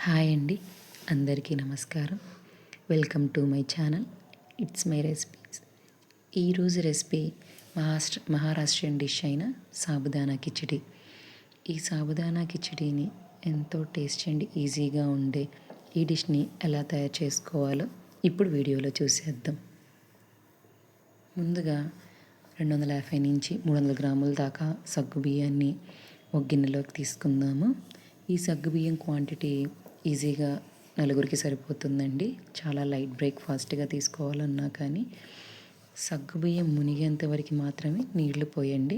Hi అండి, అందరికీ నమస్కారం. Welcome to my channel. It's my recipes. ఈరోజు రెసిపీ మహారాష్ట్రియన్ డిష్ అయిన సాబుదానా కిచిడి. ఈ సాబుదానా కిచిడిని ఎంతో టేస్టీ అండ్ ఈజీగా ఉండే ఈ డిష్ని ఎలా తయారు చేసుకోవాలో ఇప్పుడు వీడియోలో చూసేద్దాం. ముందుగా 250 నుంచి 300 గ్రాముల దాకా సగ్గు బియ్యాన్ని ఒక గిన్నెలోకి తీసుకుందాము. ఈ సగ్గు బియ్యం క్వాంటిటీ ఈజీగా నలుగురికి సరిపోతుందండి. చాలా లైట్ బ్రేక్ఫాస్ట్గా తీసుకోవాలన్నా కానీ సగ్గుబియ్యం మునిగేంత వరకు మాత్రమే నీళ్లు పోయండి.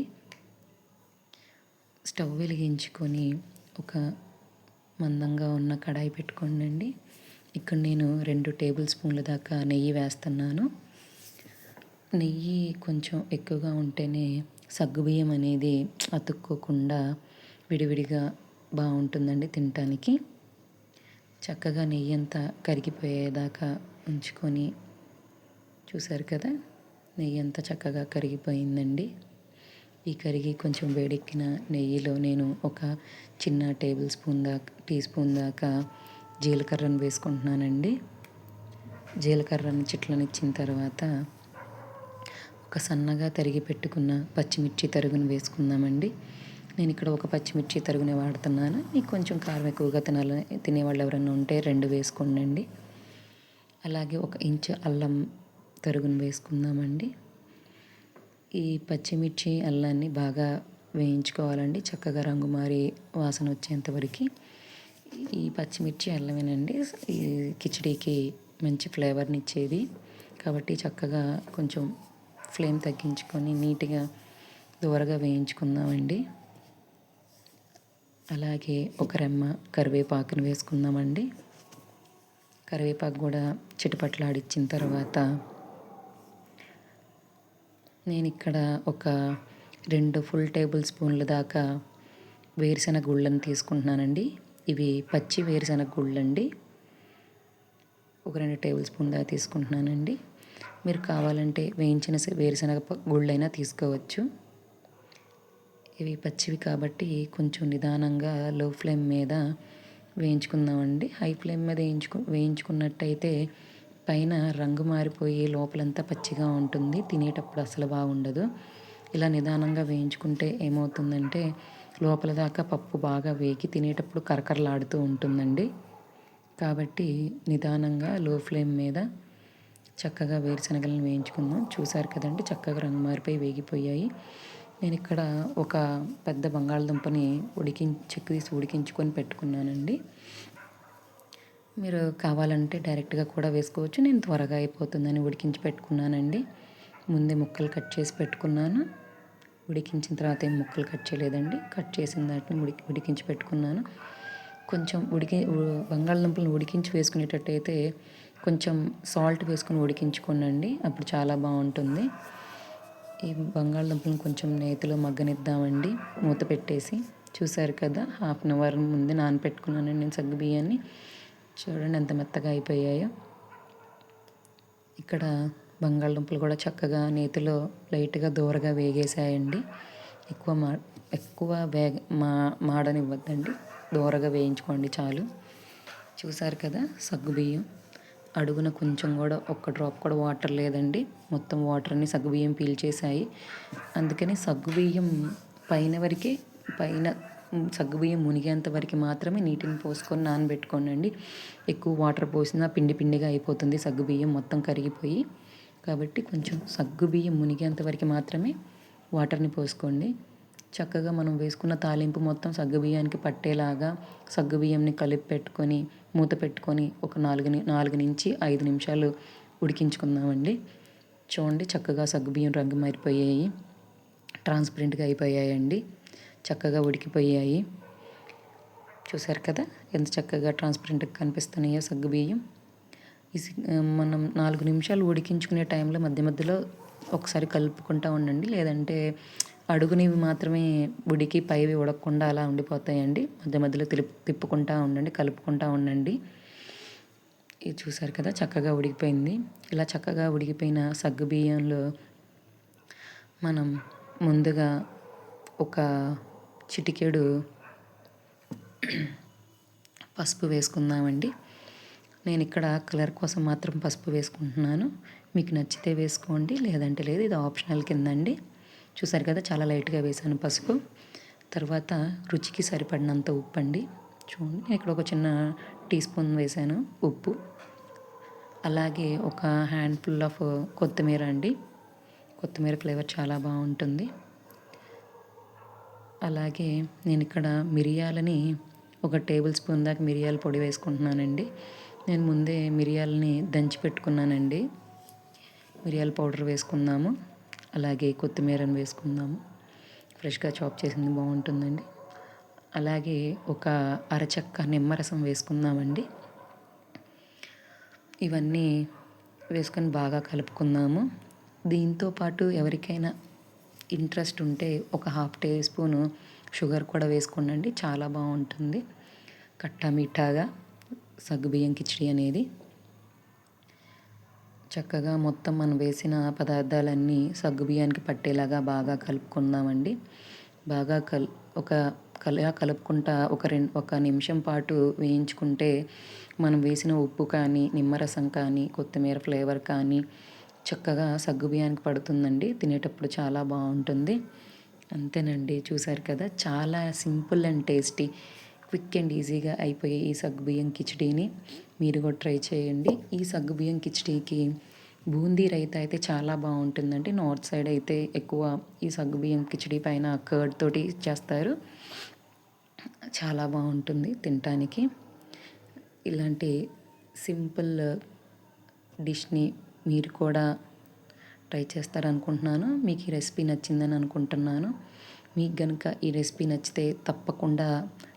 స్టవ్ వెలిగించుకొని ఒక మందంగా ఉన్న కడాయి పెట్టుకోండి. ఇక్కడ నేను 2 టేబుల్ స్పూన్ల దాకా నెయ్యి వేస్తున్నాను. నెయ్యి కొంచెం ఎక్కువగా ఉంటేనే సగ్గుబియ్యం అనేది అతుక్కోకుండా విడివిడిగా బాగుంటుందండి తినటానికి. చక్కగా నెయ్యి అంతా కరిగిపోయేదాకా ఉంచుకొని, చూసారు కదా, నెయ్యి అంతా చక్కగా కరిగిపోయిందండి. ఈ కరిగి కొంచెం వేడెక్కిన నెయ్యిలో నేను ఒక చిన్న టీ స్పూన్ దాకా జీలకర్రను వేసుకుంటున్నానండి. జీలకర్రను చిట్లనిచ్చిన తర్వాత ఒక సన్నగా తరిగి పెట్టుకున్న పచ్చిమిర్చి తరుగును వేసుకుందామండి. నేను ఇక్కడ ఒక పచ్చిమిర్చి తరుగునే వాడుతున్నాను. మీకు కొంచెం కారం ఎక్కువగా తినేవాళ్ళు ఎవరైనా ఉంటే 2 వేసుకోండి. అలాగే 1 ఇంచు అల్లం తరుగును వేసుకుందామండి. ఈ పచ్చిమిర్చి అల్లాన్ని బాగా వేయించుకోవాలండి, చక్కగా రంగు మారి వాసన వచ్చేంతవరకు. ఈ పచ్చిమిర్చి అల్లమేనండి ఈ కిచిడీకి మంచి ఫ్లేవర్ని ఇచ్చేది. కాబట్టి చక్కగా కొంచెం ఫ్లేమ్ తగ్గించుకొని నీట్గా దూరగా వేయించుకుందామండి. అలాగే ఒక రెమ్మ కరివేపాకుని వేసుకుందామండి. కరివేపాకు కూడా చిటపట్లాడిచ్చిన తర్వాత నేను ఇక్కడ ఒక 2 ఫుల్ టేబుల్ స్పూన్ల దాకా వేరుశనగ గుళ్ళను తీసుకుంటున్నానండి. ఇవి పచ్చి వేరుశనగ గుళ్ళండి. ఒక 2 టేబుల్ స్పూన్ దాకా తీసుకుంటున్నానండి. మీరు కావాలంటే వేయించిన వేరుశనగ గుళ్ళైనా తీసుకోవచ్చు. ఇవి పచ్చివి కాబట్టి కొంచెం నిదానంగా లో ఫ్లేమ్ మీద వేయించుకుందామండి. హై ఫ్లేమ్ మీద వేయించుకున్నట్టయితే పైన రంగు మారిపోయి లోపలంతా పచ్చిగా ఉంటుంది, తినేటప్పుడు అసలు బాగుండదు. ఇలా నిదానంగా వేయించుకుంటే ఏమవుతుందంటే లోపల దాకా పప్పు బాగా వేగి తినేటప్పుడు కరకరలాడుతూ ఉంటుందండి. కాబట్టి నిదానంగా లో ఫ్లేమ్ మీద చక్కగా వేరుశనగలను వేయించుకుందాం. చూసారు కదండి, చక్కగా రంగు మారిపోయి వేగిపోయాయి. నేను ఇక్కడ ఒక పెద్ద బంగాళదుంపని చెక్కు తీసి ఉడికించుకొని పెట్టుకున్నానండి. మీరు కావాలంటే డైరెక్ట్గా కూడా వేసుకోవచ్చు. నేను త్వరగా అయిపోతుందని ఉడికించి పెట్టుకున్నానండి. ముందే ముక్కలు కట్ చేసి పెట్టుకున్నాను. ఉడికించిన తర్వాత ఏం ముక్కలు కట్ చేయలేదండి. కట్ చేసిన దాటిని ఉడికించి పెట్టుకున్నాను. కొంచెం బంగాళదుంపలను ఉడికించి వేసుకునేటట్టయితే కొంచెం సాల్ట్ వేసుకొని ఉడికించుకోనండి, అప్పుడు చాలా బాగుంటుంది. ఈ బంగాళదుంపలను కొంచెం నేతిలో మగ్గనిద్దామండి మూత పెట్టేసి. చూసారు కదా, 1/2 అవర్ ముందే నానపెట్టుకున్నానండి నేను సగ్గు బియ్యాన్ని. చూడండి ఎంత మెత్తగా అయిపోయాయో. ఇక్కడ బంగాళదుంపలు కూడా చక్కగా నేతిలో లైట్గా దూరగా వేగేసాయండి. ఎక్కువ మాడనివ్వద్దండి, దూరగా వేయించుకోండి చాలు. చూసారు కదా, సగ్గు బియ్యం అడుగున కొంచెం కూడా ఒక్క డ్రాప్ కూడా వాటర్ లేదండి. మొత్తం వాటర్ని సగ్గుబియ్యం పీల్చేసాయి. అందుకని సగ్గుబియ్యం పైన సగ్గుబియ్యం మునిగేంత వరకు మాత్రమే నీటిని పోసుకొని నానబెట్టుకోండి. ఎక్కువ వాటర్ పోసినా పిండి పిండిగా అయిపోతుంది సగ్గుబియ్యం మొత్తం కరిగిపోయి. కాబట్టి కొంచెం సగ్గుబియ్యం మునిగేంత వరకు మాత్రమే వాటర్ని పోసుకోండి. చక్కగా మనం వేసుకున్న తాలింపు మొత్తం సగ్గుబియ్యానికి పట్టేలాగా సగ్గుబియ్యంని కలిపి పెట్టుకొని మూత పెట్టుకొని ఒక 4 నుంచి 5 నిమిషాలు ఉడికించుకుందామండి. చూడండి, చక్కగా సగ్గుబియ్యం రంగు మారిపోయాయి, ట్రాన్స్పరెంట్గా అయిపోయాయండి, చక్కగా ఉడికిపోయాయి. చూసారు కదా ఎంత చక్కగా ట్రాన్స్పరెంట్గా కనిపిస్తున్నాయో సగ్గుబియ్యం. మనం 4 నిమిషాలు ఉడికించుకునే టైంలో మధ్య మధ్యలో ఒకసారి కలుపుకుంటూ ఉండండి. లేదంటే అడుగునివి మాత్రమే ఉడికి పైవి ఉడకకుండా అలా ఉండిపోతాయండి. మధ్య మధ్యలో తిప్పుకుంటూ ఉండండి, కలుపుకుంటూ ఉండండి. ఇది చూసారు కదా, చక్కగా ఉడికిపోయింది. ఇలా చక్కగా ఉడికిపోయిన సగ్గుబియ్యంలో మనం ముందుగా ఒక చిటికెడు పసుపు వేసుకుందామండి. నేను ఇక్కడ కలర్ కోసం మాత్రం పసుపు వేసుకుంటున్నాను. మీకు నచ్చితే వేసుకోండి, లేదంటే లేదు. ఇది ఆప్షనల్ కిందండి. చూసారు కదా, చాలా లైట్గా వేసాను పసుపు. తర్వాత రుచికి సరిపడినంత ఉప్పు అండి. చూడండి, నేను ఇక్కడ ఒక చిన్న టీ స్పూన్ వేసాను ఉప్పు. అలాగే ఒక హ్యాండ్ఫుల్ ఆఫ్ కొత్తిమీర అండి. కొత్తిమీర ఫ్లేవర్ చాలా బాగుంటుంది. అలాగే నేను ఇక్కడ మిరియాలని ఒక టేబుల్ స్పూన్ దాకా మిరియాల పొడి వేసుకుంటున్నానండి. నేను ముందే మిరియాలని దంచి పెట్టుకున్నానండి. మిరియాల పౌడర్ వేసుకుందాము. అలాగే కొత్తిమీరను వేసుకుందాము. ఫ్రెష్గా చాప్ చేసింది బాగుంటుందండి. అలాగే ఒక అరచక్క నిమ్మరసం వేసుకుందామండి. ఇవన్నీ వేసుకొని బాగా కలుపుకుందాము. దీంతో పాటు ఎవరికైనా ఇంట్రెస్ట్ ఉంటే ఒక హాఫ్ టీ స్పూను షుగర్ కూడా వేసుకోండి, చాలా బాగుంటుంది. కట్టా మీఠాగా సగ్గుబియ్యం కిచిడి అనేది. చక్కగా మొత్తం మనం వేసిన పదార్థాలన్నీ సగ్గుబియ్యానికి పట్టేలాగా బాగా కలుపుకుందామండి. బాగా కలుపుకుంటా ఒక నిమిషం పాటు వేయించుకుంటే మనం వేసిన ఉప్పు కానీ, నిమ్మరసం కానీ, కొత్తిమీర ఫ్లేవర్ కానీ చక్కగా సగ్గుబియ్యానికి పడుతుందండి. తినేటప్పుడు చాలా బాగుంటుంది. అంతేనండి, చూసారు కదా, చాలా simple and tasty, quick and ఈజీగా అయిపోయే ఈ సగ్గుబియ్యం కిచిడీని మీరు కూడా ట్రై చేయండి. ఈ సగ్గుబియ్యం కిచిడీకి బూందీ రైతా అయితే చాలా బాగుంటుందండి. నార్త్ సైడ్ అయితే ఎక్కువ ఈ సగ్గుబియ్యం కిచిడీ పైన కర్డ్ తోటి చేస్తారు. చాలా బాగుంటుంది తినటానికి. ఇలాంటి సింపుల్ డిష్ని మీరు కూడా ట్రై చేస్తారనుకుంటున్నాను. మీకు ఈ రెసిపీ నచ్చిందని అనుకుంటున్నాను. మీకు కనుక ఈ రెసిపీ నచ్చితే తప్పకుండా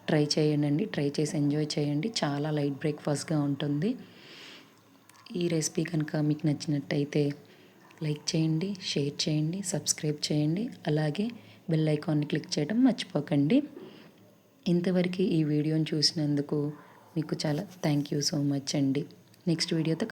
ట్రై చేయండి. ట్రై చేసి ఎంజాయ్ చేయండి. చాలా లైట్ బ్రేక్ఫాస్ట్గా ఉంటుంది. ఈ రెసిపీ కనుక మీకు నచ్చినట్టయితే లైక్ చేయండి, షేర్ చేయండి, సబ్స్క్రైబ్ చేయండి. అలాగే బెల్ ఐకాన్ని క్లిక్ చేయడం మర్చిపోకండి. ఇంతవరకు ఈ వీడియోని చూసినందుకు మీకు చాలా థ్యాంక్ యూ సో మచ్ అండి. నెక్స్ట్ వీడియోతో